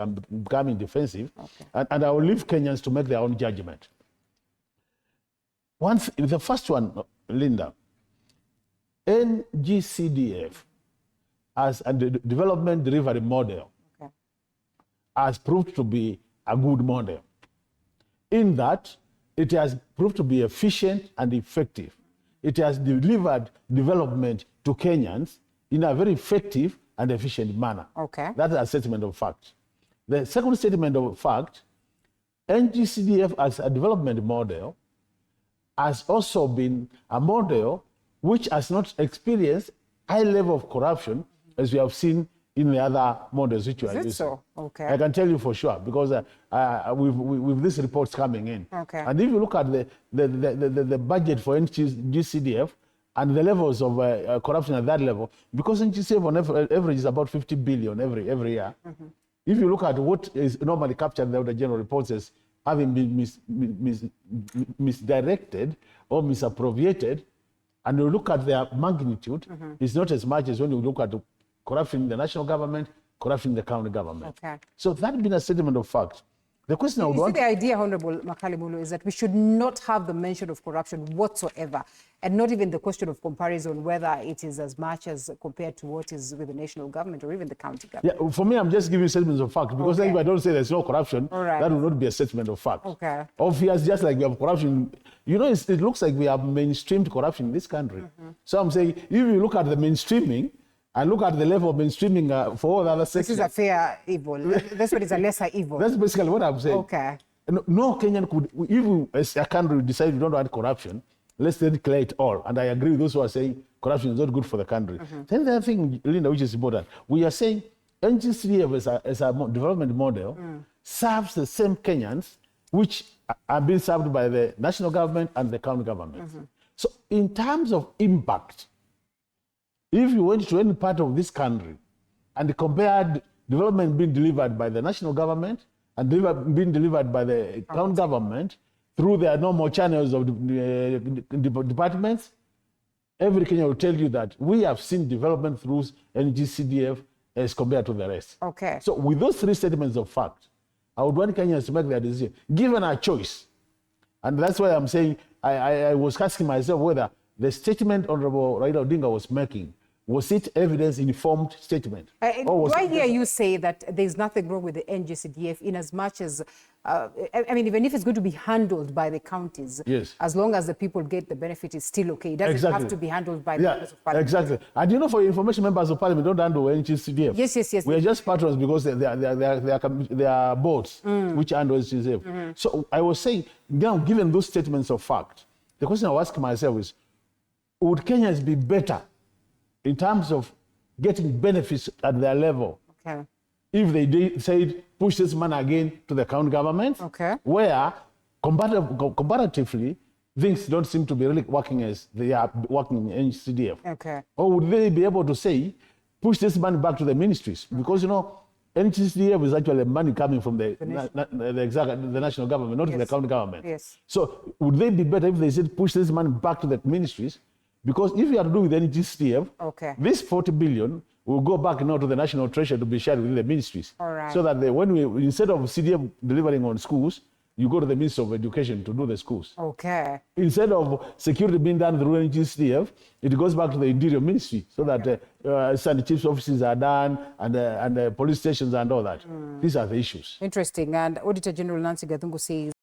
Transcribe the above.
I'm becoming defensive. Okay. And I will leave Kenyans to make their own judgment. The first one, Linda, NG-CDF as a development delivery model has proved to be a good model in that it has proved to be efficient and effective. It has delivered development to Kenyans in a very effective and efficient manner. Okay. That's a statement of fact. The second statement of fact, NG-CDF as a development model has also been a model which has not experienced high level of corruption as we have seen in the other models which you are using. Is it so? Okay. I can tell you for sure because with these reports coming in. Okay. And if you look at the budget for NG-CDF and the levels of corruption at that level, because NG-CDF on average is about 50 billion every year. Mm-hmm. If you look at what is normally captured in the general reports as having been misdirected or misappropriated, and you look at their magnitude, it's not as much as when you look at the corruption in the national government, corruption in the county government. Okay. So that's been a statement of fact. The question I would want... the idea, Honorable Makali Mulu, is that we should not have the mention of corruption whatsoever, and not even the question of comparison, whether it is as much as compared to what is with the national government or even the county government. Yeah, for me, I'm just giving statements of fact, because if I don't say there's no corruption, that will not be a statement of fact. Okay. Obviously, just like we have corruption, you know, it looks like we have mainstreamed corruption in this country. So I'm saying, if you look at the mainstreaming, and look at the level of mainstreaming for all the other sections. This is a fair evil. This one is a lesser evil. That's basically what I'm saying. Okay. No Kenyan could, if we, as a country, decide we don't want corruption, let's then declare it all. And I agree with those who are saying corruption is not good for the country. Then the other thing, Linda, which is important, we are saying NG-CDF as a development model serves the same Kenyans which are being served by the national government and the county government. So in terms of impact, if you went to any part of this country and compared development being delivered by the national government and being delivered by the county government through their normal channels of departments, every Kenyan will tell you that we have seen development through NG-CDF as compared to the rest. Okay. So with those three statements of fact, I would want Kenyans to make their decision, given a choice. And that's why I'm saying, I was asking myself whether the statement Honorable Raila Odinga was making, was it evidence-informed statement? Do I hear you say that there's nothing wrong with the NG-CDF in as much as, I mean, even if it's going to be handled by the counties, yes, as long as the people get the benefit, it's still okay. It doesn't have to be handled by the members of parliament. Exactly. And you know, for information, members of parliament don't handle NG-CDF. Yes. We are just patrons because they are boards which handle NG-CDF. So I was saying, now, given those statements of fact, the question I was asking myself is, would Kenyans be better in terms of getting benefits at their level, if they said push this money again to the county government, where comparatively things don't seem to be really working as they are working in NG-CDF? Or would they be able to say push this money back to the ministries? Because, you know, NG-CDF is actually money coming from the national government, not the county government. So would they be better if they said push this money back to the ministries? Because if you are to do with NG-CDF, this 40 billion will go back now to the national treasury to be shared with the ministries. So that when we, instead of CDF delivering on schools, you go to the Ministry of Education to do the schools. Instead of security being done through NG-CDF, it goes back to the Interior Ministry, so that Sunday Chief's offices are done and police stations and all that. These are the issues. Interesting. And Auditor General Nancy Gathungu says